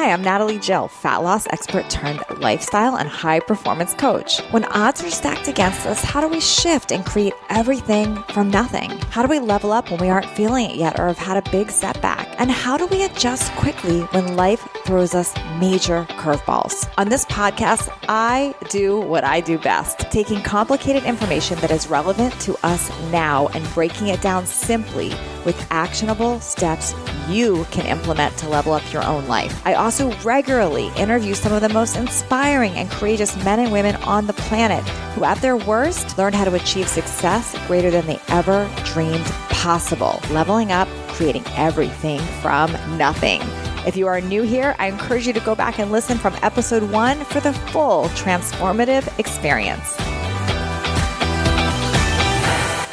Hi, I'm Natalie Jill, fat loss expert turned lifestyle and high performance coach. When odds are stacked against us, how do we shift and create everything from nothing? How do we level up when we aren't feeling it yet or have had a big setback? And how do we adjust quickly when life throws us major curveballs? On this podcast, I do what I do best, taking complicated information that is relevant to us now and breaking it down simply with actionable steps you can implement to level up your own life. I also regularly interview some of the most inspiring and courageous men and women on the planet who at their worst learned how to achieve success greater than they ever dreamed possible, leveling up, creating everything from nothing. If you are new here, I encourage you to go back and listen from episode 1 for the full transformative experience.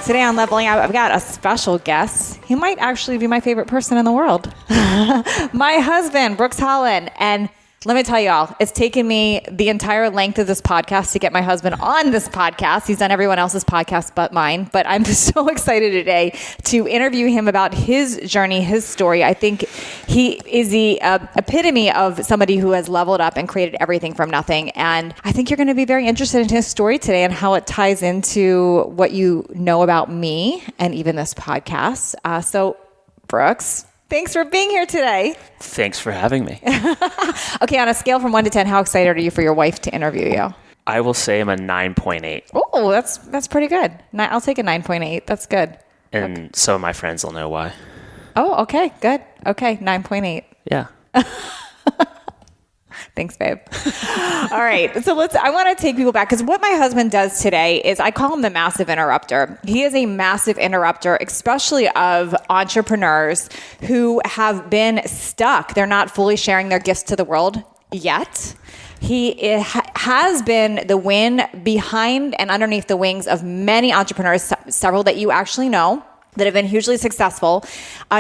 Today on Leveling Up, I've got a special guest. He might actually be my favorite person in the world. My husband, Brooks Holland. And let me tell you all, it's taken me the entire length of this podcast to get my husband on this podcast. He's done everyone else's podcast but mine. But I'm so excited today to interview him about his journey, his story. I think he is the epitome of somebody who has leveled up and created everything from nothing. And I think you're going to be very interested in his story today and how it ties into what you know about me and even this podcast. So, Brooks, thanks for being here today. Thanks for having me. Okay, on a scale from 1 to 10, how excited are you for your wife to interview you? I will say I'm a 9.8. Oh, that's pretty good. I'll take a 9.8. That's good. And okay. Some of my friends will know why. Oh, okay, good. Okay, 9.8. Yeah. Thanks, babe. All right. So I want to take people back because what my husband does today is I call him the massive interrupter. He is a massive interrupter, especially of entrepreneurs who have been stuck. They're not fully sharing their gifts to the world yet. He has been the wind behind and underneath the wings of many entrepreneurs, several that you actually know, that have been hugely successful.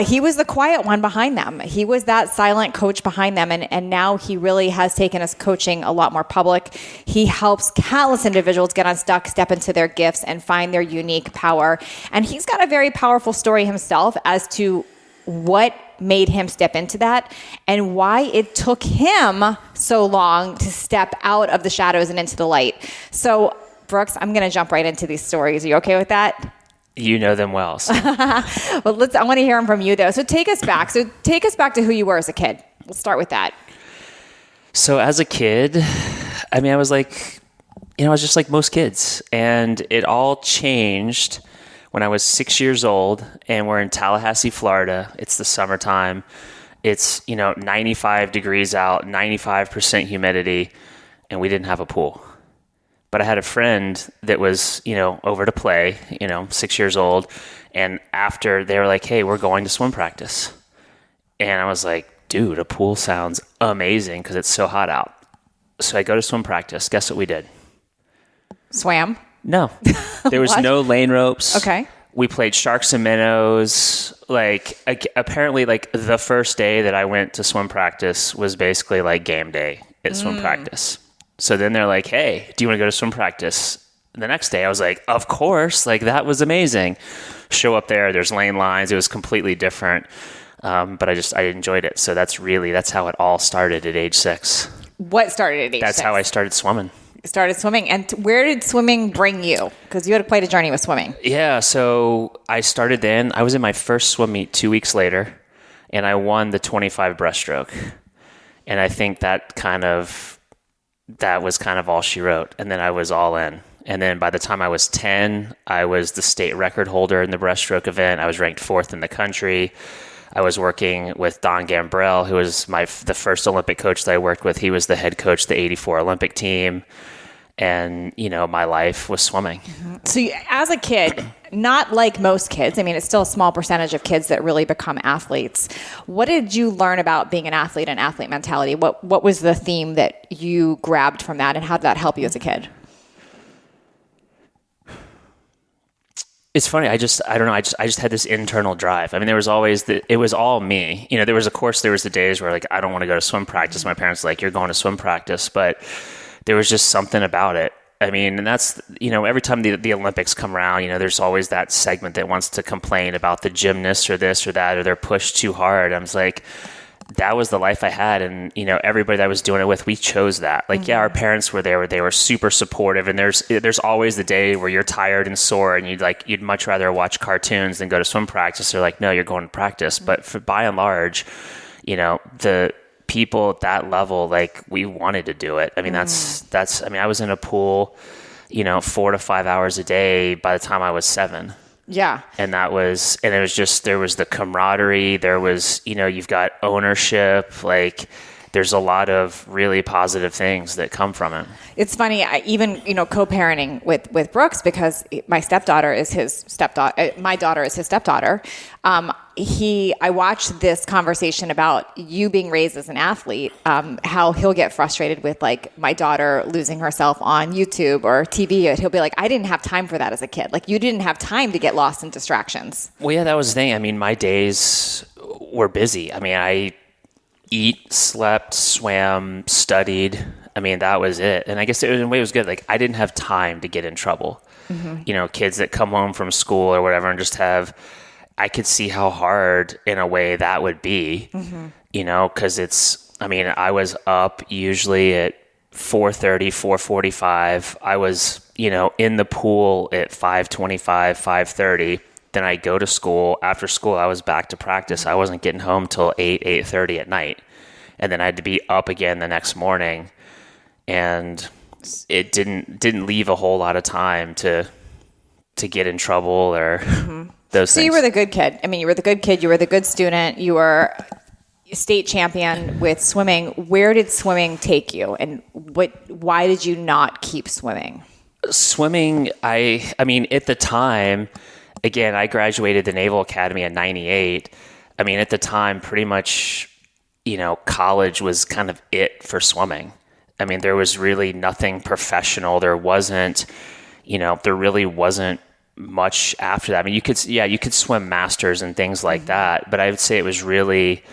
He was the quiet one behind them. He was that silent coach behind them. And now he really has taken his coaching a lot more public. He helps countless individuals get unstuck, step into their gifts, and find their unique power. And he's got a very powerful story himself as to what made him step into that and why it took him so long to step out of the shadows and into the light. So, Brooks, I'm going to jump right into these stories. Are you okay with that? You know them well. So. Well, I want to hear them from you, though. So take us back. To who you were as a kid. We'll start with that. So as a kid, I was like, I was just like most kids. And it all changed when I was 6 years old and we're in Tallahassee, Florida. It's the summertime. It's, 95 degrees out, 95% humidity, and we didn't have a pool. But I had a friend that was, over to play, 6 years old. And after they were like, hey, we're going to swim practice. And I was like, dude, a pool sounds amazing because it's so hot out. So I go to swim practice. Guess what we did? Swam? No. There was no lane ropes. Okay. We played sharks and minnows. Apparently, the first day that I went to swim practice was basically like game day at swim practice. So then they're like, hey, do you want to go to swim practice? The next day I was like, of course, that was amazing. Show up there, there's lane lines. It was completely different. But I enjoyed it. So that's how it all started at age 6. What started at age 6? That's how I started swimming. And where did swimming bring you? Because you had quite a journey with swimming. Yeah. So I started then. I was in my first swim meet 2 weeks later and I won the 25 breaststroke. And I think that was kind of all she wrote. And then I was all in. And then by the time I was 10, I was the state record holder in the breaststroke event. I was ranked 4th in the country. I was working with Don Gambrell, who was the first Olympic coach that I worked with. He was the head coach of the 84 Olympic team. And, my life was swimming. Mm-hmm. So as a kid, not like most kids, it's still a small percentage of kids that really become athletes. What did you learn about being an athlete and athlete mentality? What was the theme that you grabbed from that, and how did that help you as a kid? It's funny. I don't know. I just had this internal drive. There was always it was all me. There was the days where I don't want to go to swim practice. My parents were like, you're going to swim practice, but there was just something about it. And that's, every time the Olympics come around, there's always that segment that wants to complain about the gymnasts or this or that, or they're pushed too hard. I was like, that was the life I had. And, everybody that I was doing it with, we chose that. Like, yeah, our parents were there, they were super supportive. And there's always the day where you're tired and sore and you'd much rather watch cartoons than go to swim practice. They're like, no, you're going to practice. But by and large, the people at that level, like, we wanted to do it. I mean, I was in a pool, 4 to 5 hours a day by the time I was 7. Yeah. And it was just, there was the camaraderie, there was, you've got ownership, like there's a lot of really positive things that come from it. It's funny, I even, co-parenting with Brooks, because my stepdaughter is his stepdaughter, my daughter is his stepdaughter. I watched this conversation about you being raised as an athlete, how he'll get frustrated with like my daughter losing herself on YouTube or TV. He'll be like, I didn't have time for that as a kid. Like, you didn't have time to get lost in distractions. Well, yeah, that was the thing. I mean, my days were busy. I mean, I slept, swam, studied. I mean, that was it. And I guess in a way it was good. Like, I didn't have time to get in trouble. Kids that come home from school or whatever and just I could see how hard in a way that would be, because I was up usually at 4:30, 4:45. I was, in the pool at 5:25, 5:30. Then I go to school. After school, I was back to practice. I wasn't getting home till 8:30 at night. And then I had to be up again the next morning. And it didn't leave a whole lot of time to get in trouble or those things. So you were the good kid. I mean, you were the good kid. You were the good student. You were state champion with swimming. Where did swimming take you? And why did you not keep swimming? Swimming, I mean, at the time, again, I graduated the Naval Academy in 98. I mean, at the time, pretty much, college was kind of it for swimming. I mean, there was really nothing professional. There wasn't, there really wasn't much after that. I mean, you could swim masters and things like that, but I would say it was really,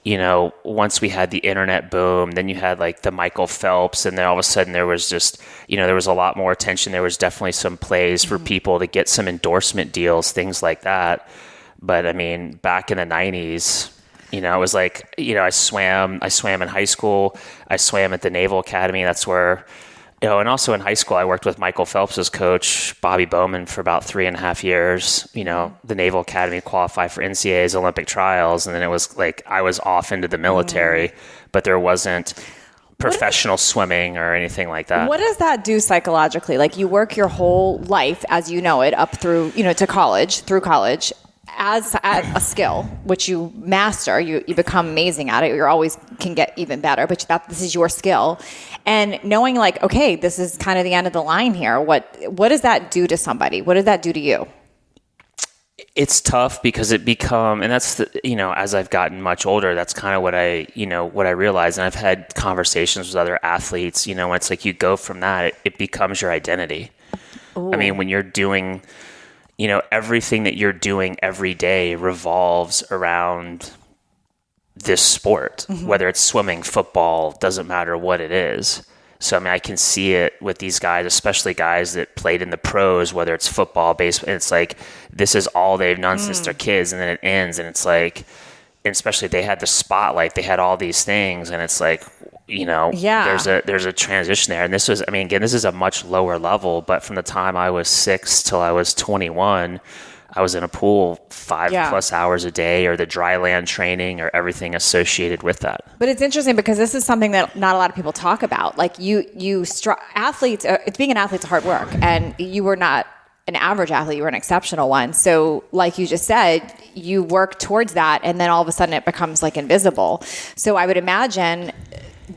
once we had the internet boom, then you had like the Michael Phelps, and then all of a sudden there was just, there was a lot more attention. There was definitely some plays for people to get some endorsement deals, things like that. But I mean, back in the 90s, it was like, I swam in high school. I swam at the Naval Academy. That's where, and also in high school, I worked with Michael Phelps's coach, Bobby Bowman, for about 3.5 years. The Naval Academy qualified for NCAA's Olympic trials. And then it was like, I was off into the military, but there wasn't professional swimming or anything like that. What does that do psychologically? Like, you work your whole life as you know it up through, to college, through college, as a skill, which you master, you become amazing at it. You always can get even better, but this is your skill. And knowing like, okay, this is kind of the end of the line here. What does that do to somebody? What did that do to you? It's tough because and that's as I've gotten much older, that's kind of what I realized. And I've had conversations with other athletes, when it's like you go from that, it becomes your identity. Ooh. I mean, when you're doing, everything that you're doing every day revolves around this sport, whether it's swimming, football, doesn't matter what it is. So, I mean, I can see it with these guys, especially guys that played in the pros, whether it's football, baseball. And it's like, this is all they've done since they're kids. And then it ends. And it's like, and especially they had the spotlight, they had all these things. And it's like, there's a transition there. And this was, again, this is a much lower level, but from the time I was 6 till I was 21, I was in a pool 5+ hours a day, or the dry land training, or everything associated with that. But it's interesting because this is something that not a lot of people talk about. Like athletes, being an athlete's hard work, and you were not an average athlete, you were an exceptional one. So like you just said, you work towards that, and then all of a sudden it becomes like invisible. So I would imagine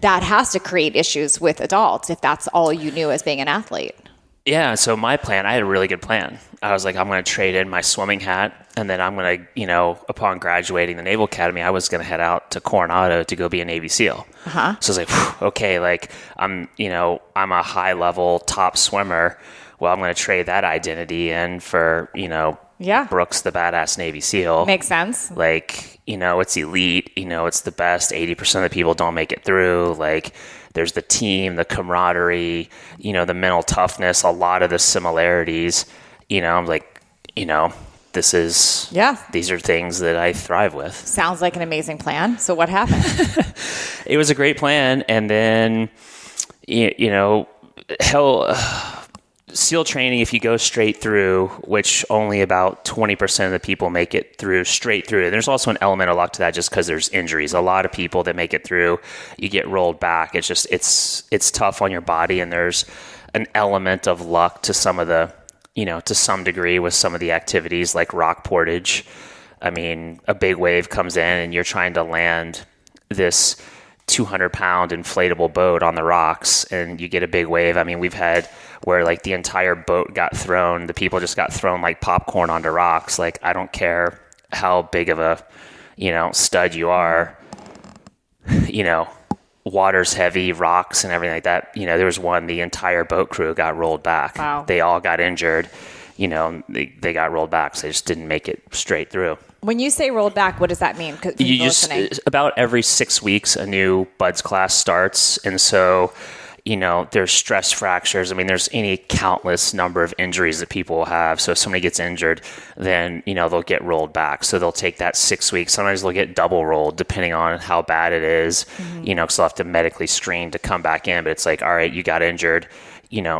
that has to create issues with adults if that's all you knew as being an athlete. Yeah, so my plan, I had a really good plan. I was like, I'm going to trade in my swimming hat, and then I'm going to, upon graduating the Naval Academy, I was going to head out to Coronado to go be a Navy SEAL. So I was like, okay, like I'm a high level top swimmer. Well, I'm going to trade that identity in for, Brooks, the badass Navy SEAL. Makes sense. Like, it's elite, it's the best. 80% of the people don't make it through. Like, there's the team, the camaraderie, the mental toughness, a lot of the similarities. I'm like, these are things that I thrive with. Sounds like an amazing plan. So what happened? It was a great plan. And then, SEAL training, if you go straight through, which only about 20% of the people make it through straight through. There's also an element of luck to that just because there's injuries. A lot of people that make it through, you get rolled back. It's just, it's tough on your body. And there's an element of luck to some of the, to some degree with some of the activities like rock portage. I mean, a big wave comes in and you're trying to land this 200-pound inflatable boat on the rocks and you get a big wave. I mean, we've had where like the entire boat got thrown. The people just got thrown like popcorn onto rocks. Like, I don't care how big of a, stud you are, water's heavy, rocks and everything like that. There was one, the entire boat crew got rolled back. Wow. They all got injured. They got rolled back. So they just didn't make it straight through. When you say rolled back, what does that mean? About every 6 weeks, a new BUDS class starts. And so, there's stress fractures. I mean, there's any countless number of injuries that people will have. So if somebody gets injured, then, they'll get rolled back. So they'll take that 6 weeks. Sometimes they'll get double rolled depending on how bad it is, because they'll have to medically screen to come back in. But it's like, all right, you got injured,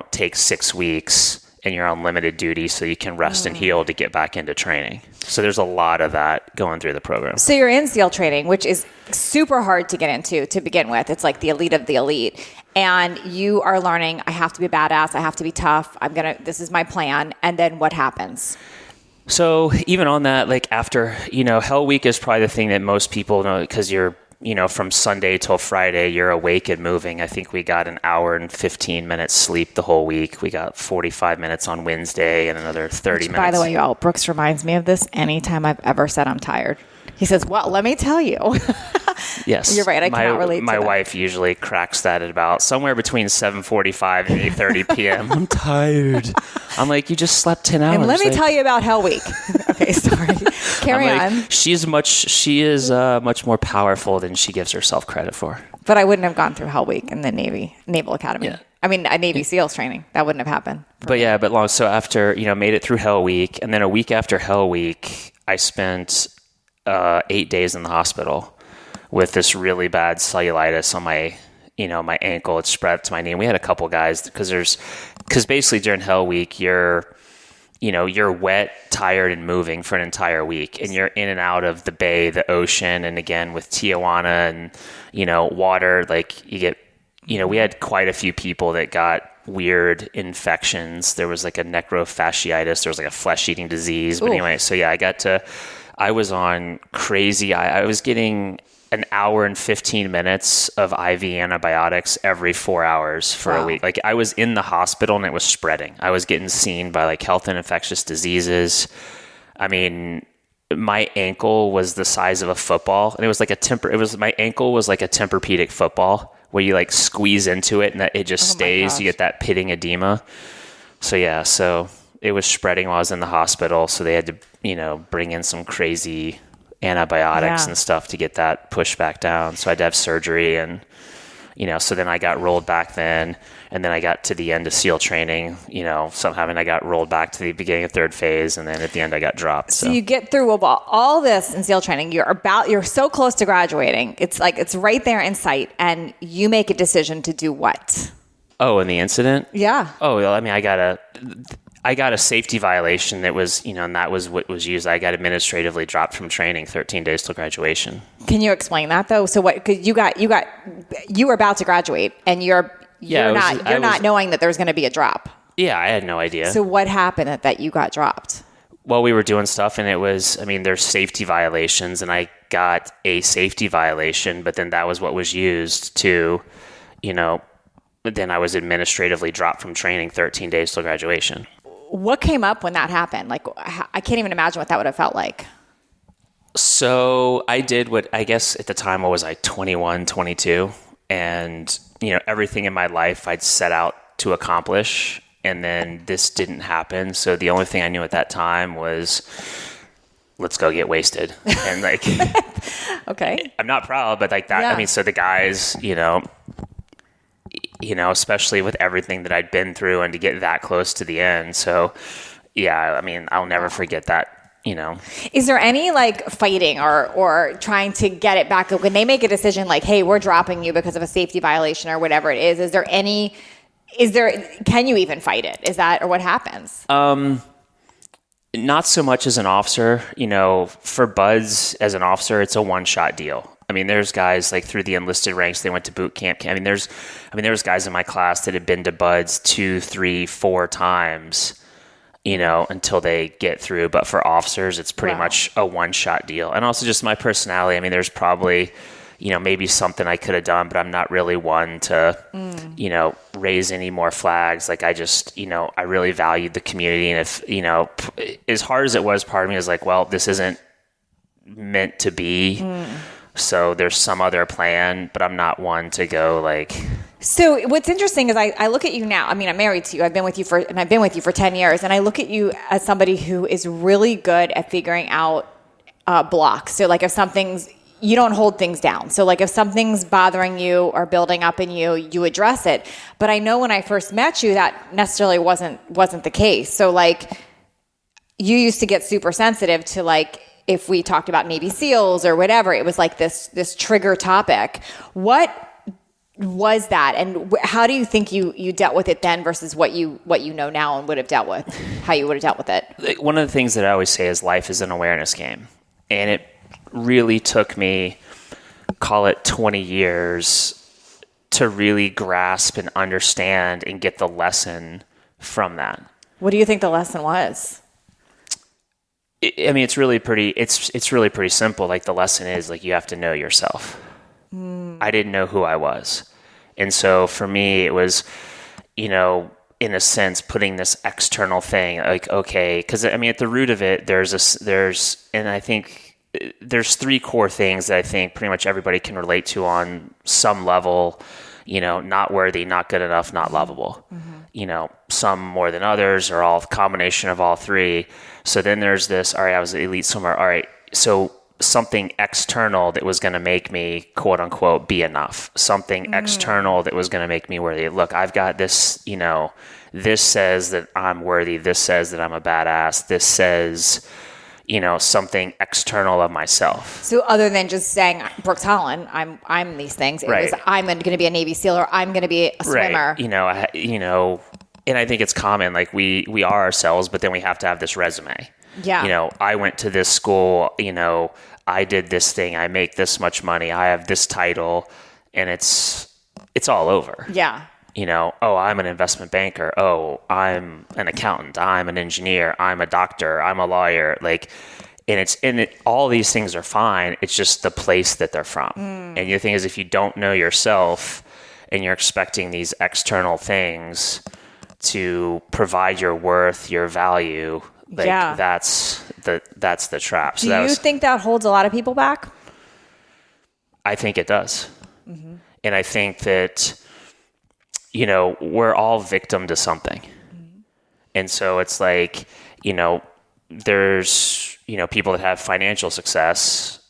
take 6 weeks and you're on limited duty so you can rest and heal to get back into training. So there's a lot of that going through the program. So you're in SEAL training, which is super hard to get into to begin with. It's like the elite of the elite. And you are learning, I have to be badass, I have to be tough, this is my plan. And then what happens? So even on that, like after, Hell Week is probably the thing that most people know because you're, from Sunday till Friday, you're awake and moving. I think we got an hour and 15 minutes sleep the whole week. We got 45 minutes on Wednesday and another 30 minutes. By the way, y'all, Brooks reminds me of this anytime I've ever said I'm tired. He says, well, let me tell you. Yes. You're right. I cannot relate to my that. wife usually cracks that at about somewhere between 7:45 and 8:30 p.m. I'm tired. I'm like, you just slept 10 hours. And let me tell you about Hell Week. Okay, sorry. Carry on. She is much more powerful than she gives herself credit for. But I wouldn't have gone through Hell Week in the Naval Academy. Yeah. I mean, a Navy SEALs training. That wouldn't have happened. So after, made it through Hell Week, and then a week after Hell Week, I spent 8 days in the hospital with this really bad cellulitis on my ankle. It spread to my knee. And we had a couple guys because basically during Hell Week, you're wet, tired, and moving for an entire week. And you're in and out of the bay, the ocean. And again, with Tijuana and, water, like you get, we had quite a few people that got weird infections. There was like a necrofasciitis. There was like a flesh-eating disease. But anyway, so yeah, I was on crazy. I was getting an hour and 15 minutes of IV antibiotics every 4 hours for a week. Like I was in the hospital and it was spreading. I was getting seen by like health and infectious diseases. I mean, my ankle was the size of a football and it was like my ankle was like a Tempur-Pedic football where you like squeeze into it and it just stays. You get that pitting edema. So yeah, it was spreading while I was in the hospital. So they had to, bring in some crazy antibiotics and stuff to get that pushed back down. So I had to have surgery and, so then I got rolled back then. And then I got to the end of SEAL training, somehow I got rolled back to the beginning of third phase. And then at the end I got dropped. So you get through all this in SEAL training. You're so close to graduating. It's like, it's right there in sight. And you make a decision to do what? Oh, in the incident? Yeah. Oh, well, I mean, I got a safety violation that was, and that was what was used. I got administratively dropped from training 13 days till graduation. Can you explain that though? So what, cause you were about to graduate and you're not knowing that there's going to be a drop. Yeah. I had no idea. So what happened that you got dropped? Well, we were doing stuff and it was, there's safety violations and I got a safety violation, but then that was what was used to, then I was administratively dropped from training 13 days till graduation. What came up when that happened? Like, I can't even imagine what that would have felt like. So I did what I guess at the time, what was I, 21, 22? And, everything in my life I'd set out to accomplish. And then this didn't happen. So the only thing I knew at that time was, let's go get wasted. And like, okay. I'm not proud, but like that, yeah. So the guys, especially with everything that I'd been through and to get that close to the end. So yeah, I'll never forget that Is there any like fighting or trying to get it back when they make a decision like, hey, we're dropping you because of a safety violation or whatever it is? Can you even fight it? Is that, or what happens? Not so much as an officer, for buds as an officer, it's a one-shot deal. I mean, there's guys like through the enlisted ranks, they went to boot camp. There's guys in my class that had been to buds 2, 3, 4 times, until they get through. But for officers, it's pretty much a one-shot deal. And also just my personality. I mean, there's probably, maybe something I could have done, but I'm not really one to, raise any more flags. Like I just, I really valued the community. And if, as hard as it was, part of me is like, well, this isn't meant to be. So there's some other plan, but I'm not one to go like. So what's interesting is I look at you now. I mean, I'm married to you. I've been with you for 10 years. And I look at you as somebody who is really good at figuring out blocks. So like if something's, you don't hold things down. So like if something's bothering you or building up in you, you address it. But I know when I first met you, that necessarily wasn't the case. So like you used to get super sensitive to like, if we talked about Navy SEALs or whatever, it was like this trigger topic. What was that? And how do you think you dealt with it then versus what you know now and would have dealt with, how you would have dealt with it? One of the things that I always say is life is an awareness game. And it really took me, call it 20 years to really grasp and understand and get the lesson from that. What do you think the lesson was? I mean, it's really pretty simple. Like the lesson is like, you have to know yourself. I didn't know who I was. And so for me, it was, in a sense, putting this external thing like, okay, because I mean, at the root of it, and I think there's 3 core things that I think pretty much everybody can relate to on some level, not worthy, not good enough, not lovable, some more than others or all combination of all 3. So then there's this, all right, I was elite somewhere. All right. So something external that was going to make me quote unquote be enough, something external that was going to make me worthy. Look, I've got this, this says that I'm worthy. This says that I'm a badass. This says, something external of myself. So other than just saying Brooks Holland, I'm these things, it was I'm going to be a Navy SEAL or I'm going to be a swimmer. Right. And I think it's common, like we are ourselves, but then we have to have this resume. Yeah. I went to this school, I did this thing, I make this much money, I have this title, and it's all over. Yeah. Oh, I'm an investment banker. Oh, I'm an accountant. I'm an engineer. I'm a doctor. I'm a lawyer. Like, all these things are fine. It's just the place that they're from. And the thing is, if you don't know yourself and you're expecting these external things to provide your worth, your value, like that's the trap. So do you think that holds a lot of people back? I think it does. And I think that, we're all victim to something. And so it's like, there's, people that have financial success,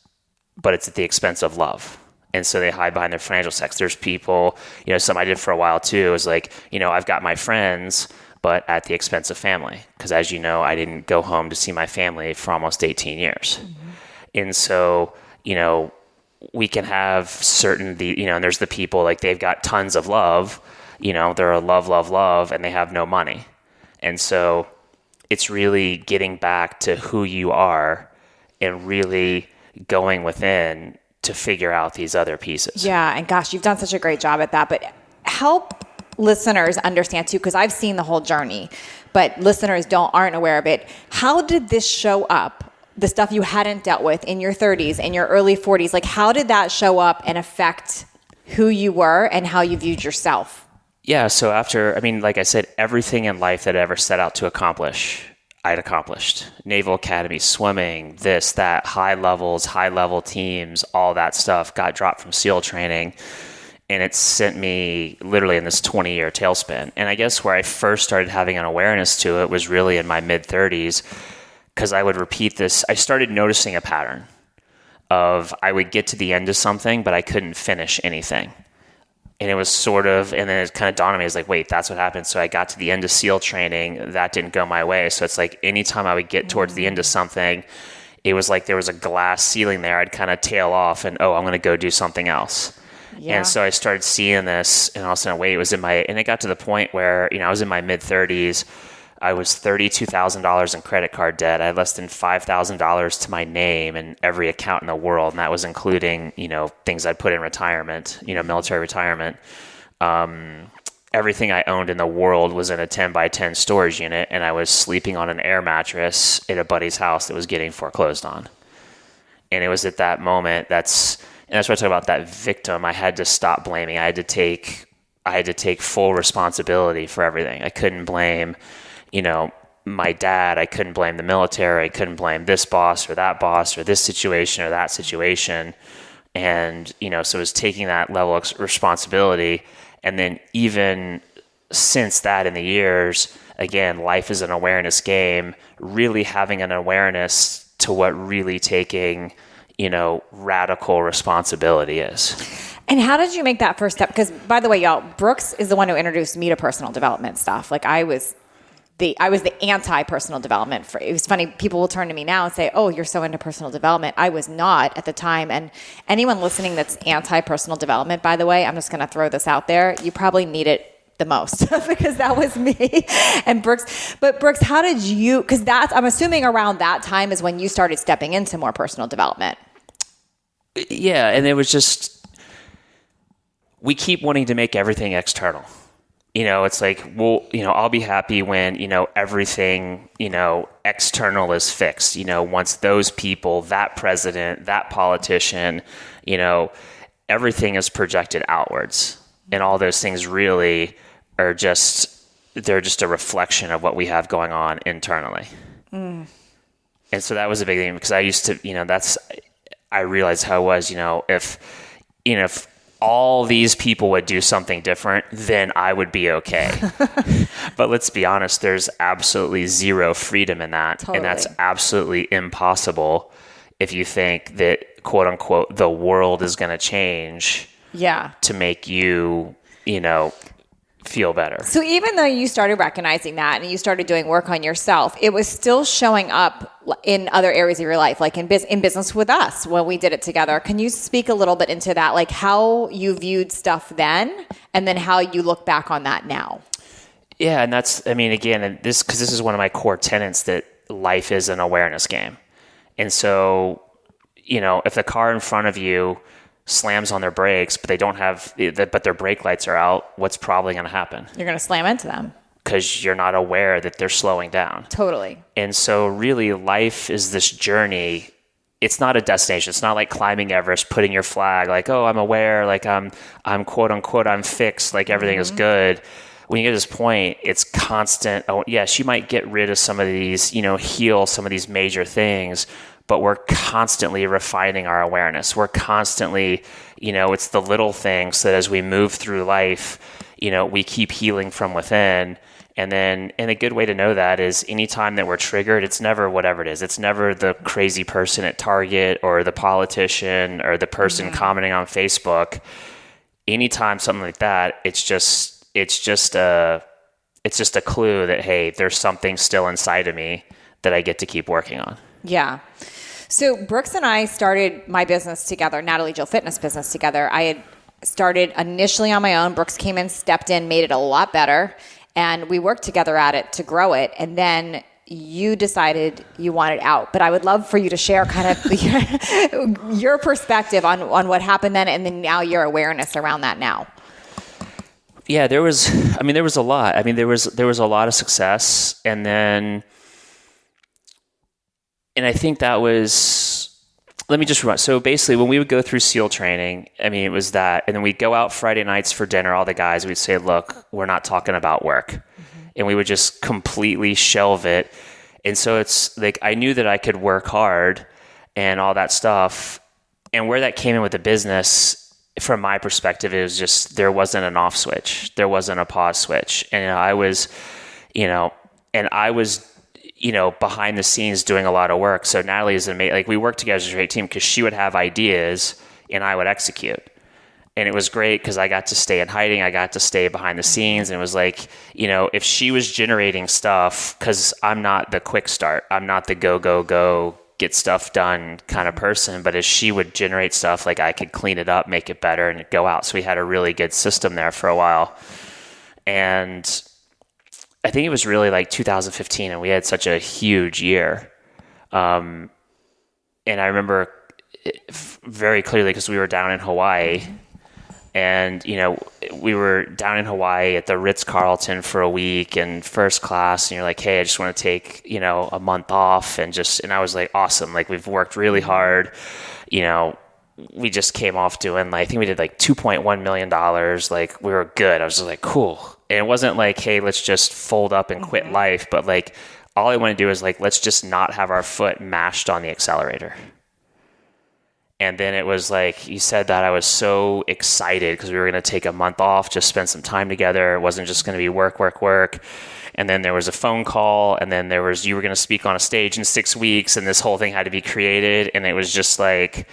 but it's at the expense of love. And so they hide behind their financial success. There's people, something I did for a while too, is like, I've got my friends, but at the expense of family. Because as you know, I didn't go home to see my family for almost 18 years. And so, we can have certain, and there's the people like they've got tons of love, they're a love, and they have no money. And so it's really getting back to who you are and really going within to figure out these other pieces. Yeah. And gosh, you've done such a great job at that, but help listeners understand too, because I've seen the whole journey, but listeners aren't aware of it. How did this show up? The stuff you hadn't dealt with in your 30s and your early 40s, like how did that show up and affect who you were and how you viewed yourself? Yeah. So like I said, everything in life that I ever set out to accomplish, I'd accomplished. Naval Academy, swimming, this, that, high level teams, all that stuff got dropped from SEAL training. And it sent me literally in this 20-year tailspin. And I guess where I first started having an awareness to it was really in my mid-30s, because I would repeat this. I started noticing a pattern of I would get to the end of something, but I couldn't finish anything. And it was sort of, and then it kind of dawned on me, I was like, wait, that's what happened. So I got to the end of SEAL training, that didn't go my way. So it's like anytime I would get towards the end of something, it was like there was a glass ceiling there. I'd kind of tail off and, I'm going to go do something else. Yeah. And so I started seeing this, and all of a sudden, and it got to the point where, I was in my mid 30s. I was $32,000 in credit card debt. I had less than $5,000 to my name and every account in the world. And that was including, things I'd put in retirement, military retirement. Everything I owned in the world was in a 10 by 10 storage unit. And I was sleeping on an air mattress at a buddy's house that was getting foreclosed on. And it was at that moment, that's why I talk about that victim. I had to stop blaming. I had to take full responsibility for everything. I couldn't blame, my dad. I couldn't blame the military. I couldn't blame this boss or that boss or this situation or that situation. And, so it was taking that level of responsibility. And then even since that in the years, again, life is an awareness game, really having an awareness to what really taking, radical responsibility is. And how did you make that first step? Because by the way, y'all, Brooks is the one who introduced me to personal development stuff. Like I was the anti-personal development. It was funny. People will turn to me now and say, oh, you're so into personal development. I was not at the time. And anyone listening that's anti-personal development, by the way, I'm just going to throw this out there. You probably need it the most because that was me and Brooks. But Brooks, how did you, because I'm assuming around that time is when you started stepping into more personal development. Yeah. And it was just, we keep wanting to make everything external. It's like, well, I'll be happy when, everything, external is fixed. Once those people, that president, that politician, everything is projected outwards. And all those things really are they're just a reflection of what we have going on internally. Mm. And so that was a big thing because I used to, I realized how it was, if all these people would do something different, then I would be okay. But let's be honest, there's absolutely zero freedom in that. Totally. And that's absolutely impossible if you think that, quote unquote, the world is going to change to make you, feel better. So even though you started recognizing that and you started doing work on yourself, it was still showing up in other areas of your life, like in business with us when we did it together. Can you speak a little bit into that, like how you viewed stuff then and then how you look back on that now? Yeah. And again, because this is one of my core tenets that life is an awareness game. And so, if the car in front of you slams on their brakes, but but their brake lights are out, what's probably going to happen? You're going to slam into them. Because you're not aware that they're slowing down. Totally. And so really life is this journey. It's not a destination. It's not like climbing Everest, putting your flag, like, oh, I'm aware, like I'm quote unquote, I'm fixed, like everything is good. When you get to this point, it's constant. Oh, yes, you might get rid of some of these, heal some of these major things, but we're constantly refining our awareness. We're constantly, it's the little things that as we move through life, we keep healing from within. And a good way to know that is anytime that we're triggered, it's never whatever it is. It's never the crazy person at Target or the politician or the person commenting on Facebook. Anytime something like that, it's just a clue that, hey, there's something still inside of me that I get to keep working on. Yeah. So Brooks and I started my business together, Natalie Jill Fitness business together. I had started initially on my own. Brooks came in, stepped in, made it a lot better. And we worked together at it to grow it. And then you decided you wanted out. But I would love for you to share kind of your perspective on what happened then and then now your awareness around that now. Yeah, there was a lot. There was a lot of success. And I think that was, let me just remind. So basically when we would go through SEAL training, it was that, and then we'd go out Friday nights for dinner, all the guys, we'd say, look, we're not talking about work. Mm-hmm. And we would just completely shelve it. And so it's like, I knew that I could work hard and all that stuff. And where that came in with the business, from my perspective, it was just, there wasn't an off switch. There wasn't a pause switch. And I was behind the scenes doing a lot of work. So Natalie is amazing. Like we worked together as a great team because she would have ideas and I would execute. And it was great because I got to stay in hiding. I got to stay behind the scenes. And it was like, if she was generating stuff, because I'm not the quick start, I'm not the go, get stuff done kind of person. But as she would generate stuff, like I could clean it up, make it better, and go out. So we had a really good system there for a while. And I think it was really like 2015, and we had such a huge year. And I remember very clearly because we were down in Hawaii. And, we were down in Hawaii at the Ritz-Carlton for a week and first class. And you're like, hey, I just want to take, a month off. And I was like, awesome. Like, we've worked really hard. We just came off doing, I think we did like $2.1 million. Like, we were good. I was just like, cool. And it wasn't like, hey, let's just fold up and quit life. But like, all I want to do is like, let's just not have our foot mashed on the accelerator. And then it was like, you said that, I was so excited because we were going to take a month off, just spend some time together. It wasn't just going to be work. And then there was a phone call, and then you were going to speak on a stage in 6 weeks, and this whole thing had to be created. And it was just like,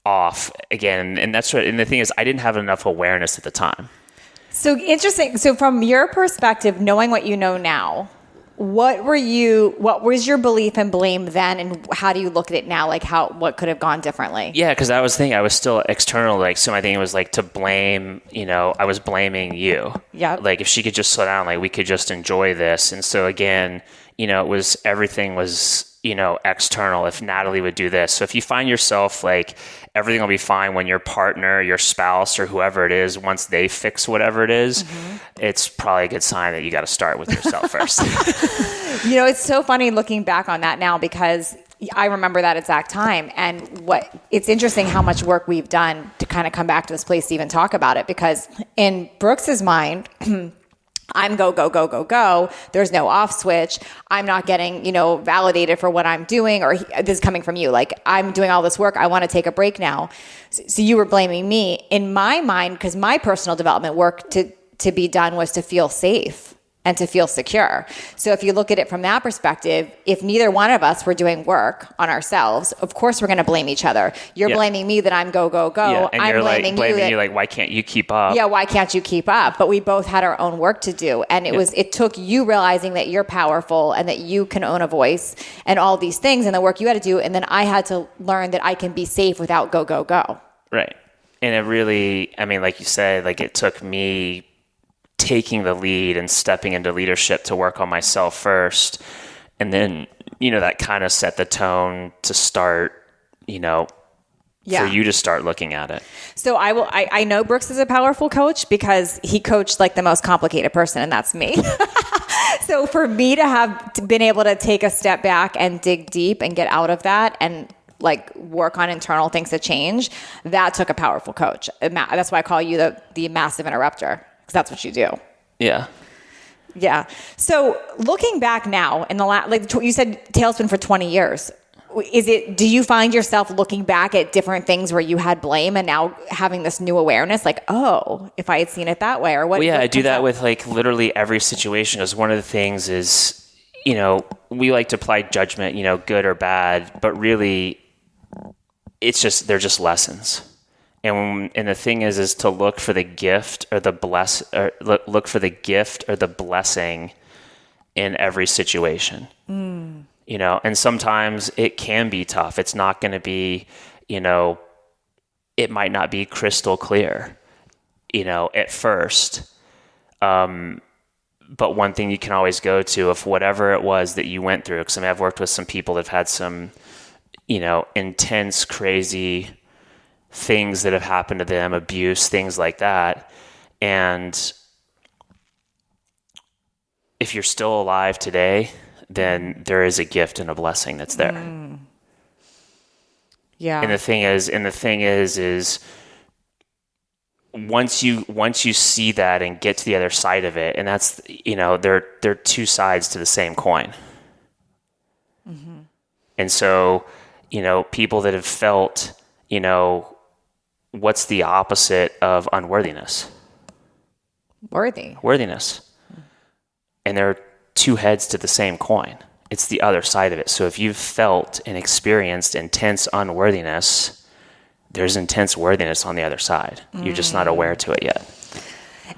off again. And and the thing is, I didn't have enough awareness at the time. So interesting. So from your perspective, knowing what you know now, what was your belief and blame then, and how do you look at it now? Like what could have gone differently? Yeah, because I was thinking I was still external. Like, so my thing was like to blame, I was blaming you. Yeah. Like, if she could just slow down, like we could just enjoy this. And so again, everything was, external. If Natalie would do this. So if you find yourself like everything will be fine when your partner, your spouse, or whoever it is, once they fix whatever it is, it's probably a good sign that you got to start with yourself first. It's so funny looking back on that now, because I remember that exact time. And it's interesting how much work we've done to kind of come back to this place to even talk about it, because in Brooks's mind, I'm go. There's no off switch. I'm not getting, validated for what I'm doing, or this is coming from you. Like, I'm doing all this work. I want to take a break now. So you were blaming me in my mind, because my personal development work to be done was to feel safe and to feel secure. So if you look at it from that perspective, if neither one of us were doing work on ourselves, of course we're going to blame each other. You're blaming me that I'm go. Yeah, and I'm you're blaming you like, why can't you keep up? Yeah, why can't you keep up? But we both had our own work to do. And it took you realizing that you're powerful and that you can own a voice and all these things and the work you had to do. And then I had to learn that I can be safe without go. Right. And it really, like you said, like it took me taking the lead and stepping into leadership to work on myself first. And then, that kind of set the tone to start, for you to start looking at it. So I know Brooks is a powerful coach because he coached like the most complicated person, and that's me. So for me to have been able to take a step back and dig deep and get out of that and like work on internal things to change, that took a powerful coach. That's why I call you the massive interrupter. Because that's what you do. Yeah. Yeah. So looking back now, in the like you said, Tailspin for 20 years. Do you find yourself looking back at different things where you had blame and now having this new awareness, like, oh, if I had seen it that way, or what? Well, yeah, what I do that with like literally every situation. Because one of the things is, we like to apply judgment, good or bad, but really, they're just lessons. And the thing is to look for the gift or look for the gift or the blessing in every situation. And sometimes it can be tough. It's not going to be, it might not be crystal clear, at first. But one thing you can always go to, if whatever it was that you went through, because I've worked with some people that have had some, intense, crazy things that have happened to them, abuse, things like that. And if you're still alive today, then there is a gift and a blessing that's there. Yeah. And the thing is once you see that and get to the other side of it, and that's, they're two sides to the same coin. And so, people that have felt, what's the opposite of unworthiness? Worthiness. And there are two heads to the same coin. It's the other side of it. So if you've felt and experienced intense unworthiness, there's intense worthiness on the other side. You're just not aware to it yet.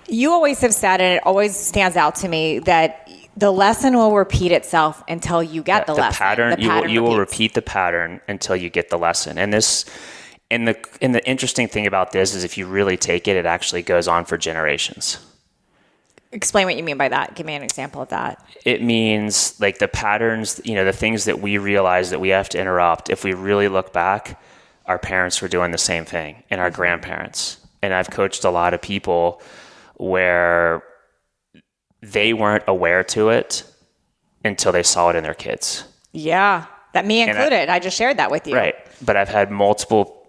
You always have said, and it always stands out to me, that the lesson will repeat itself until you get the lesson. Pattern, the pattern you will repeats. repeat the pattern until you get the lesson. And the interesting thing about this is if you really take it, it actually goes on for generations. Explain what you mean by that. Give me an example of that. It means like the patterns, the things that we realize that we have to interrupt. If we really look back, our parents were doing the same thing, and our grandparents. And I've coached a lot of people where they weren't aware to it until they saw it in their kids. Yeah, that me included. I just shared that with you. Right. But I've had multiple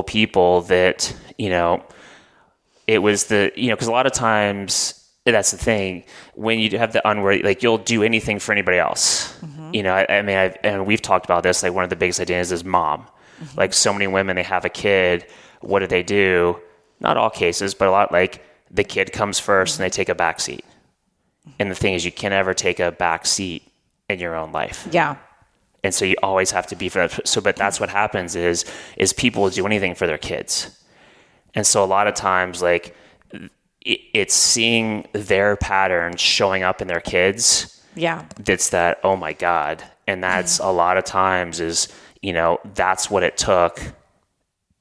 people that, it was because a lot of times that's the thing when you have the unworthy, like you'll do anything for anybody else. And we've talked about this, like one of the biggest ideas is mom. Like so many women, they have a kid. What do? Not all cases, but a lot, like the kid comes first and they take a back seat. And the thing is, you can't ever take a back seat in your own life. Yeah. And so you always have to be for that. So, but that's what happens is people will do anything for their kids. And so a lot of times, like it's seeing their patterns showing up in their kids. Yeah. That's that, oh my God. And that's a lot of times is, that's what it took,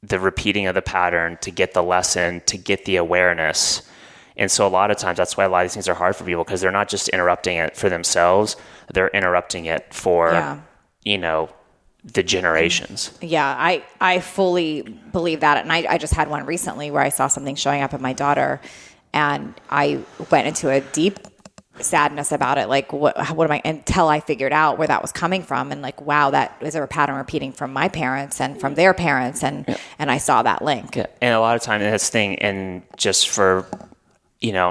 the repeating of the pattern to get the lesson, to get the awareness. And so a lot of times that's why a lot of these things are hard for people, because they're not just interrupting it for themselves, they're interrupting it for, the generations. Yeah, I fully believe that. And I just had one recently where I saw something showing up in my daughter and I went into a deep sadness about it. Like, what am I, until I figured out where that was coming from. And like, wow, that is a pattern repeating from my parents and from their parents. And I saw that link. Yeah. And a lot of times that's the thing. And just for,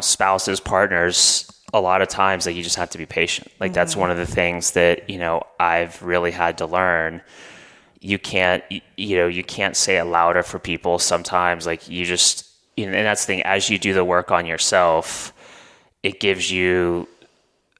spouses, partners, a lot of times like you just have to be patient. Like that's one of the things that, I've really had to learn. You can't say it louder for people sometimes. Like you just, and that's the thing, as you do the work on yourself, it gives you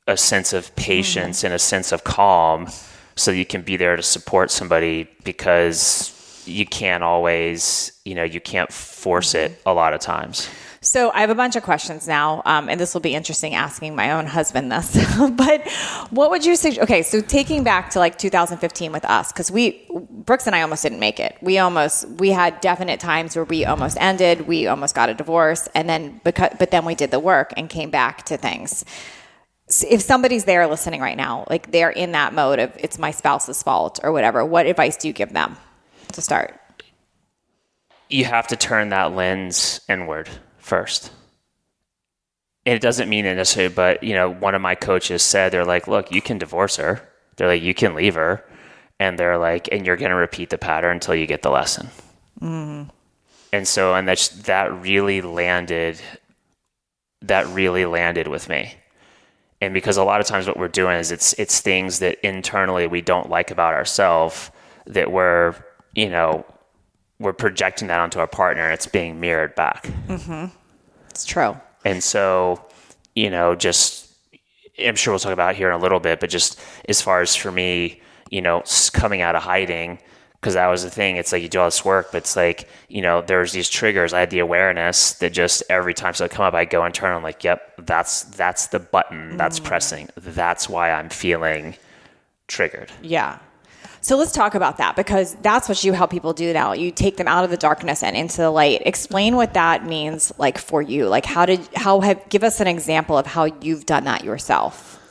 a sense of patience and a sense of calm so you can be there to support somebody, because you can't always, you can't force it a lot of times. So I have a bunch of questions now, and this will be interesting asking my own husband this. But what would you say? Okay, so taking back to like 2015 with us, because Brooks and I almost didn't make it. We had definite times where we almost ended. We almost got a divorce, and then but then we did the work and came back to things. So if somebody's there listening right now, like they're in that mode of it's my spouse's fault or whatever, what advice do you give them to start? You have to turn that lens inward first. And it doesn't mean it necessarily, but one of my coaches said, they're like, look, you can divorce her. They're like, you can leave her. And they're like, and you're going to repeat the pattern until you get the lesson. And so, and that really landed with me. And because a lot of times what we're doing is it's things that internally we don't like about ourselves that we're projecting that onto our partner, and it's being mirrored back. It's true. And so, just, I'm sure we'll talk about it here in a little bit, but just as far as for me, coming out of hiding, because that was the thing. It's like you do all this work, but it's like, there's these triggers. I had the awareness that just every time something come up, I go internal, I'm like, yep, that's the button that's pressing. That's why I'm feeling triggered. Yeah. So let's talk about that, because that's what you help people do now. You take them out of the darkness and into the light. Explain what that means, like for you. Like give us an example of how you've done that yourself.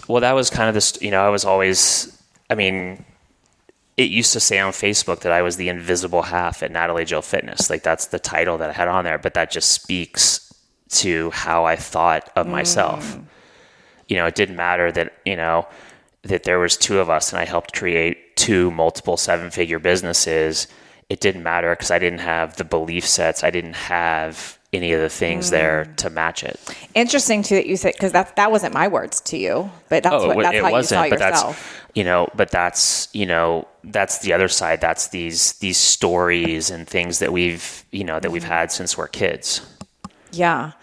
Well, that was kind of this, I was always, it used to say on Facebook that I was the invisible half at Natalie Jill Fitness. Like that's the title that I had on there, but that just speaks to how I thought of myself. It didn't matter that, that there was two of us and I helped create two multiple 7-figure businesses. It didn't matter because I didn't have the belief sets. I didn't have any of the things there to match it. Interesting too that you said, because that wasn't my words to you, but that's how you saw yourself. That's the other side. That's these stories and things that we've had since we're kids. Yeah.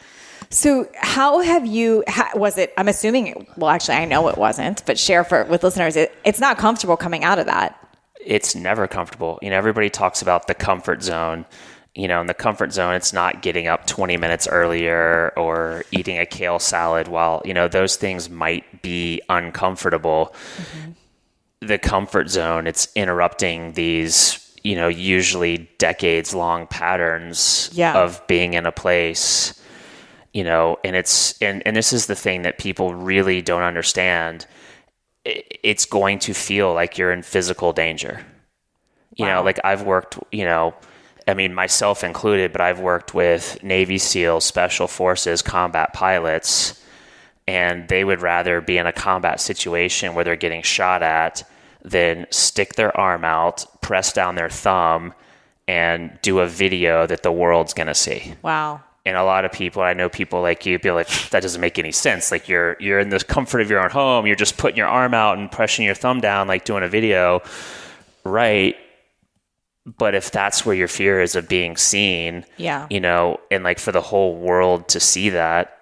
So how have you, was it, I'm assuming, well, actually I know it wasn't, but share with listeners, it's not comfortable coming out of that. it's never comfortable. Everybody talks about the comfort zone. In the comfort zone, it's not getting up 20 minutes earlier or eating a kale salad while, those things might be uncomfortable. The comfort zone, it's interrupting these, usually decades long patterns of being in a place, and and this is the thing that people really don't understand. It's going to feel like you're in physical danger. Like I've worked, myself included, but I've worked with Navy SEALs, Special Forces, combat pilots, and they would rather be in a combat situation where they're getting shot at than stick their arm out, press down their thumb, and do a video that the world's going to see. Wow. And a lot of people, I know people like you, be like, that doesn't make any sense. Like you're in the comfort of your own home. You're just putting your arm out and pressing your thumb down, like doing a video. Right. But if that's where your fear is of being seen, and like for the whole world to see that,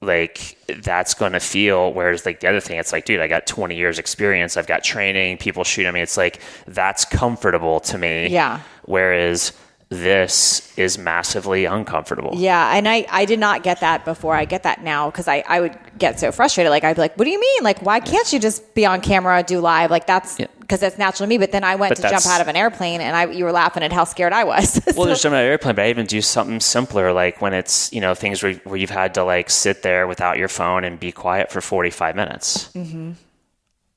like that's going to feel, whereas like the other thing, it's like, dude, I got 20 years experience. I've got training, people shoot at me. It's like, that's comfortable to me. Yeah. Whereas this is massively uncomfortable. Yeah. And I did not get that before. I get that now because I would get so frustrated. Like, I'd be like, what do you mean? Like, why can't you just be on camera, do live? Like that's because that's natural to me. But then I went to jump out of an airplane and you were laughing at how scared I was. Well, there's jumping out of an airplane, but I even do something simpler. Like when it's, things where you've had to like sit there without your phone and be quiet for 45 minutes. Mm-hmm.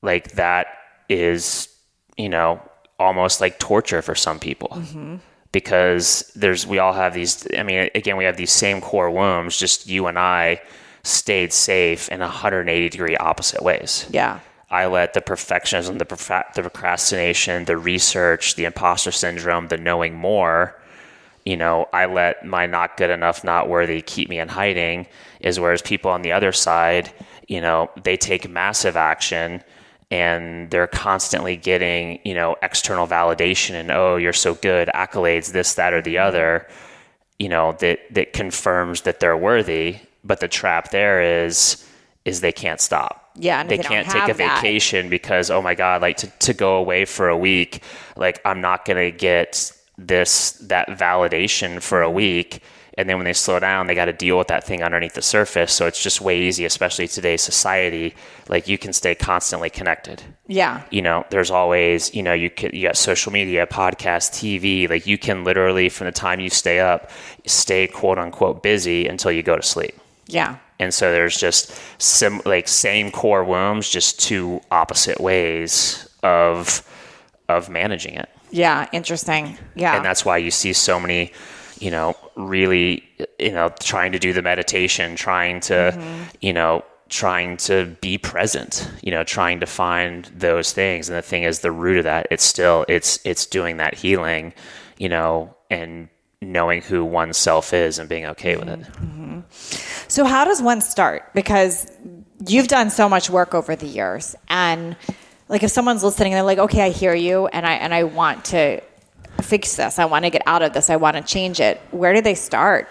Like that is, almost like torture for some people. Mm-hmm. Because we all have these, again, we have these same core wounds, just you and I stayed safe in 180 degree opposite ways. Yeah. I let the perfectionism, the procrastination, the research, the imposter syndrome, the knowing more, I let my not good enough, not worthy keep me in hiding. Whereas people on the other side, they take massive action and they're constantly getting, external validation and, oh, you're so good, accolades, this, that, or the other, that confirms that they're worthy. But the trap there is they can't stop. Yeah. And they can't take a vacation because, oh my God, like to go away for a week, like I'm not going to get that validation for a week. And then when they slow down, they got to deal with that thing underneath the surface. So it's just way easy, especially today's society. Like you can stay constantly connected. Yeah. There's always, you got social media, podcast, TV. Like you can literally, from the time you stay up, stay quote unquote busy until you go to sleep. Yeah. And so there's just same core wounds, just two opposite ways of managing it. Yeah. Interesting. Yeah. And that's why you see so many, really, trying to do the meditation, trying to, trying to be present, trying to find those things. And the thing is, the root of that, it's doing that healing, and knowing who oneself is and being okay with it. Mm-hmm. So how does one start? Because you've done so much work over the years, and like if someone's listening and they're like, okay, I hear you, and I want to fix this, I want to get out of this, I want to change it, where do they start?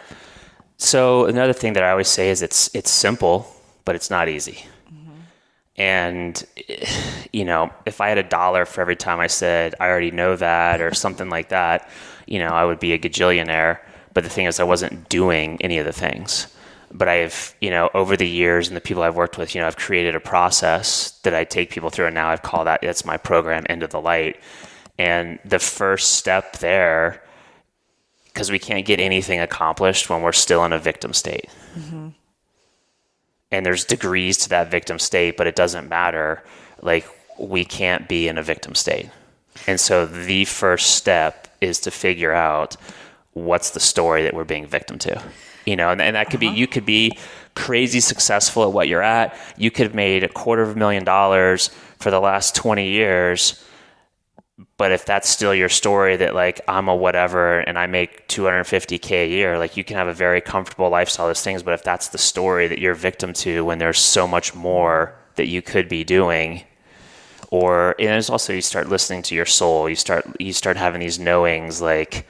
So another thing that I always say is it's simple, but it's not easy. Mm-hmm. And if I had $1 for every time I said I already know that or something like that, I would be a gajillionaire. But the thing is, I wasn't doing any of the things. But I've, over the years and the people I've worked with, I've created a process that I take people through, and now I've called that's my program, Into the Light. And the first step there, because we can't get anything accomplished when we're still in a victim state. Mm-hmm. And there's degrees to that victim state, but it doesn't matter. Like, we can't be in a victim state. And so the first step is to figure out what's the story that we're being victim to. And that could be, you could be crazy successful at what you're at. You could have made $250,000 for the last 20 years. But if that's still your story, that like I'm a whatever and I make $250K a year, like you can have a very comfortable lifestyle, those things. But if that's the story that you're victim to, when there's so much more that you could be doing, and there's also, you start listening to your soul, you start having these knowings, like,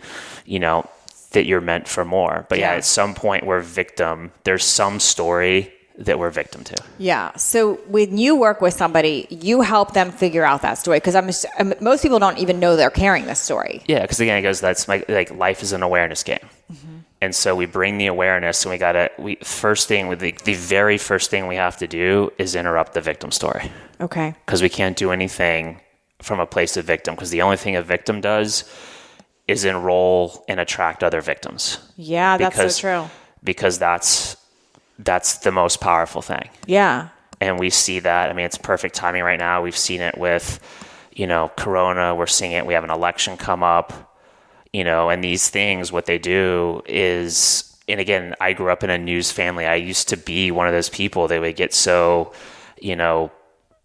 that you're meant for more. But yeah, at some point we're victim. There's some story that we're victim to. Yeah. So when you work with somebody, you help them figure out that story, because most people don't even know they're carrying this story. Yeah, because again, it goes, that's life is an awareness game. And so we bring the awareness, and the very first thing we have to do is interrupt the victim story. Okay. Because we can't do anything from a place of victim, because the only thing a victim does is enroll and attract other victims. Yeah, that's so true. Because that's the most powerful thing. Yeah. And we see that. I mean, it's perfect timing right now. We've seen it with, Corona. We're seeing it. We have an election come up. And these things, what they do is, and again, I grew up in a news family. I used to be one of those people that would get so,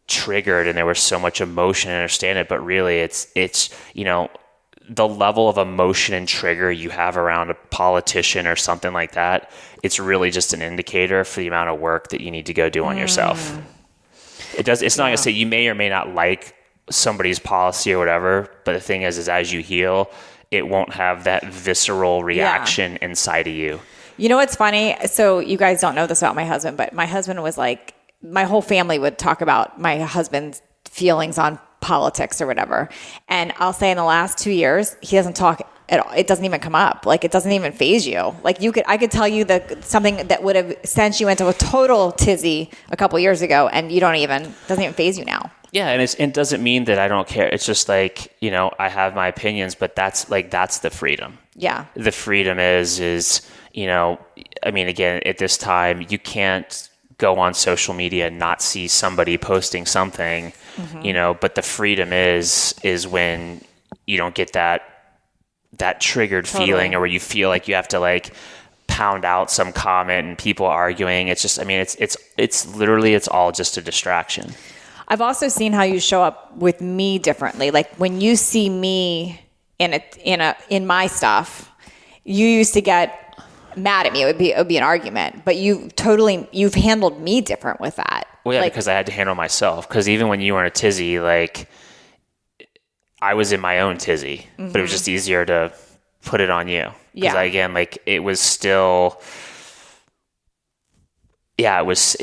triggered, and there was so much emotion and understand it. But really it's, the level of emotion and trigger you have around a politician or something like that, it's really just an indicator for the amount of work that you need to go do on yourself. It's not going to say you may or may not like somebody's policy or whatever, but the thing is as you heal, it won't have that visceral reaction inside of you. You know what's funny? So you guys don't know this about my husband, but my husband was like, my whole family would talk about my husband's feelings on politics or whatever. And I'll say in the last 2 years, he doesn't talk at all. It doesn't even come up. Like, it doesn't even faze you. Like, I could tell you something that would have sent you into a total tizzy a couple years ago, and doesn't even faze you now. Yeah, and it doesn't mean that I don't care. It's just like, I have my opinions, but that's the freedom. Yeah. The freedom is, again, at this time, you can't go on social media and not see somebody posting something, but the freedom is when you don't get that triggered feeling, or where you feel like you have to pound out some comment and people arguing. It's just, it's literally, it's all just a distraction. I've also seen how you show up with me differently. Like, when you see me in my stuff, you used to get mad at me. It would be an argument, but you've handled me different with that. Well, yeah, because I had to handle myself. Because even when you were in a tizzy, I was in my own tizzy, but it was just easier to put it on you. Because it was still. Yeah, it was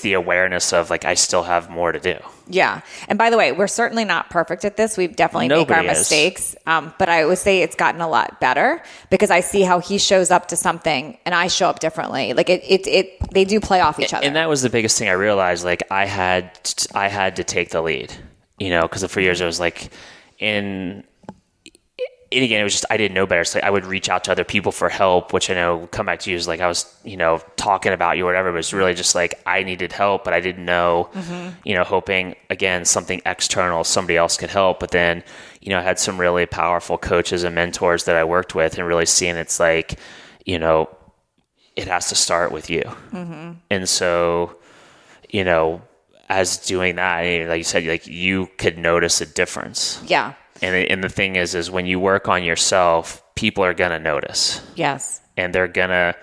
the awareness of I still have more to do. Yeah. And by the way, we're certainly not perfect at this. We've definitely made our mistakes. But I would say it's gotten a lot better, because I see how he shows up to something and I show up differently. They do play off each other. And that was the biggest thing I realized. I had to take the lead, because for years it was and again, it was just, I didn't know better. So I would reach out to other people for help, which I know will come back to you as I was, talking about you or whatever, but it's really just I needed help, but I didn't know, hoping again, something external, somebody else could help. But then, I had some really powerful coaches and mentors that I worked with, and really seeing it's it has to start with you. Mm-hmm. And so, as doing that, like you said, you could notice a difference. Yeah. And the thing is when you work on yourself, people are going to notice. Yes. And they're going to,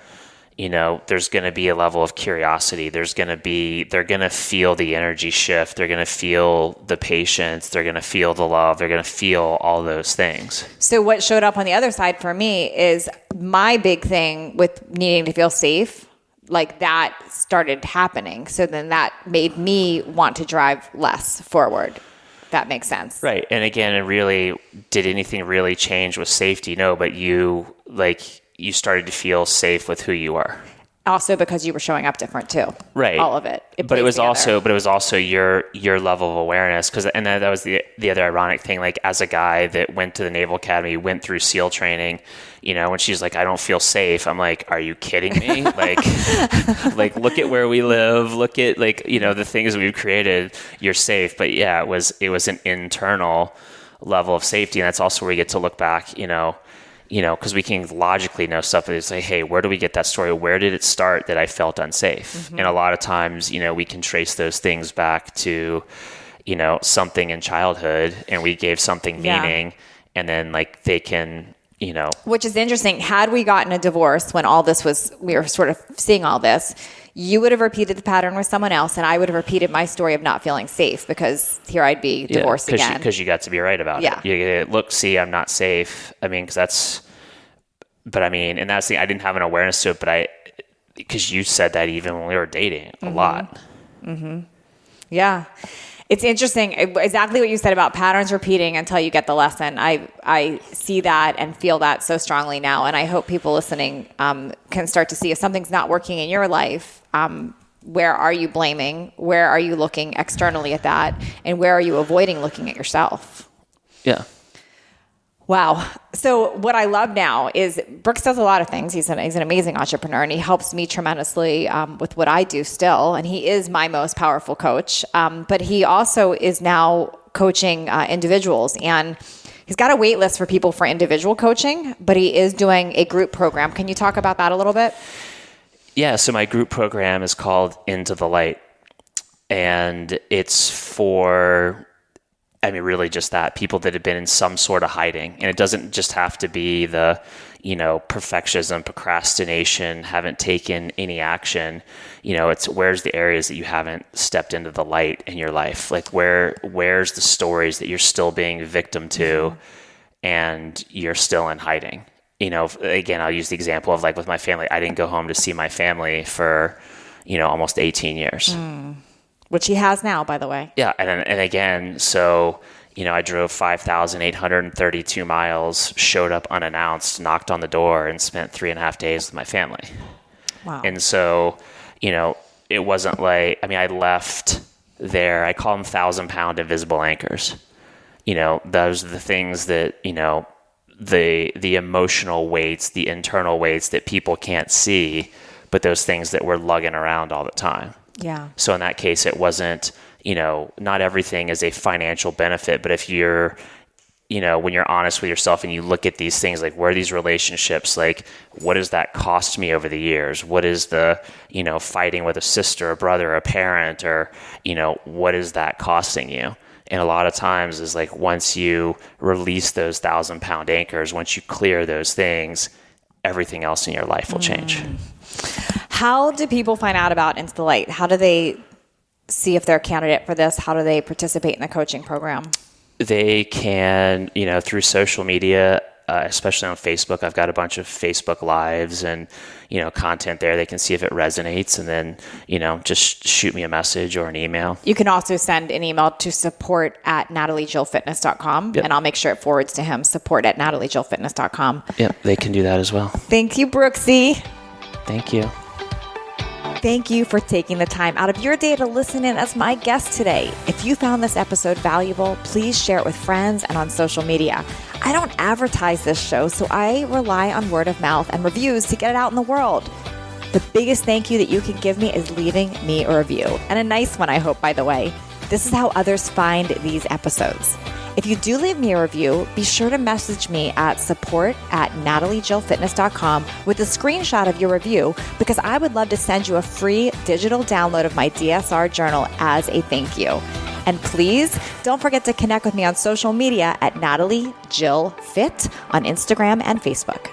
there's going to be a level of curiosity. They're going to feel the energy shift. They're going to feel the patience. They're going to feel the love. They're going to feel all those things. So what showed up on the other side for me is my big thing with needing to feel safe. That started happening. So then that made me want to drive less forward. That makes sense. Right. And again, did anything really change with safety? No, but you started to feel safe with who you are. Also because you were showing up different too. Right. All of it. But it was also your level of awareness. And that was the other ironic thing. As a guy that went to the Naval Academy, went through SEAL training, when she's like, I don't feel safe. I'm like, are you kidding me? Look at where we live. Look at the things we've created. You're safe. But yeah, it was an internal level of safety. And that's also where we get to look back, because we can logically know stuff and say, hey, where do we get that story? Where did it start that I felt unsafe? Mm-hmm. And a lot of times, we can trace those things back to, something in childhood, and we gave something meaning, and then they can, Which is interesting. Had we gotten a divorce when we were sort of seeing all this, you would have repeated the pattern with someone else, and I would have repeated my story of not feeling safe, because here I'd be divorced again. Because you got to be right about it. You look, see, I'm not safe. And that's the, I didn't have an awareness to it, but because you said that even when we were dating a lot. Yeah. It's interesting. Exactly what you said about patterns repeating until you get the lesson. I see that and feel that so strongly now. And I hope people listening can start to see if something's not working in your life, where are you blaming? Where are you looking externally at that? And where are you avoiding looking at yourself? Yeah. Wow. So what I love now is Brooks does a lot of things. He's an amazing entrepreneur, and he helps me tremendously with what I do still. And he is my most powerful coach. But he also is now coaching individuals, and he's got a wait list for people for individual coaching, but he is doing a group program. Can you talk about that a little bit? Yeah. So my group program is called Into the Light, and it's for, really just that, people that have been in some sort of hiding. And it doesn't just have to be the, perfectionism, procrastination, haven't taken any action. It's where's the areas that you haven't stepped into the light in your life? Like where's the stories that you're still being victim to and you're still in hiding? Again, I'll use the example of like with my family. I didn't go home to see my family for, almost 18 years. Which he has now, by the way. Yeah. And again, so, I drove 5,832 miles, showed up unannounced, knocked on the door, and spent 3.5 days with my family. Wow. And so, it wasn't like, I left there, I call them 1,000-pound invisible anchors. Those are the things that, the emotional weights, the internal weights that people can't see, but those things that we're lugging around all the time. Yeah. So in that case, it wasn't, not everything is a financial benefit, but if you're, when you're honest with yourself and you look at these things, like where are these relationships, like what does that cost me over the years? What is the, fighting with a sister, a brother, a parent, or, what is that costing you? And a lot of times is like, once you release those 1,000-pound anchors, once you clear those things, everything else in your life will change. How do people find out about Into the Light? How do they see if they're a candidate for this? How do they participate in the coaching program? They can, through social media, especially on Facebook. I've got a bunch of Facebook Lives and, content there. They can see if it resonates and then, just shoot me a message or an email. You can also send an email to support@nataliejillfitness.com. Yep. And I'll make sure it forwards to him, support@nataliejillfitness.com. Yep, they can do that as well. Thank you, Brooksy. Thank you. Thank you for taking the time out of your day to listen in as my guest today. If you found this episode valuable, please share it with friends and on social media. I don't advertise this show, so I rely on word of mouth and reviews to get it out in the world. The biggest thank you that you can give me is leaving me a review, and a nice one, I hope, by the way. This is how others find these episodes. If you do leave me a review, be sure to message me at support@nataliejillfitness.com with a screenshot of your review, because I would love to send you a free digital download of my DSR journal as a thank you. And please don't forget to connect with me on social media at Natalie Jill Fit on Instagram and Facebook.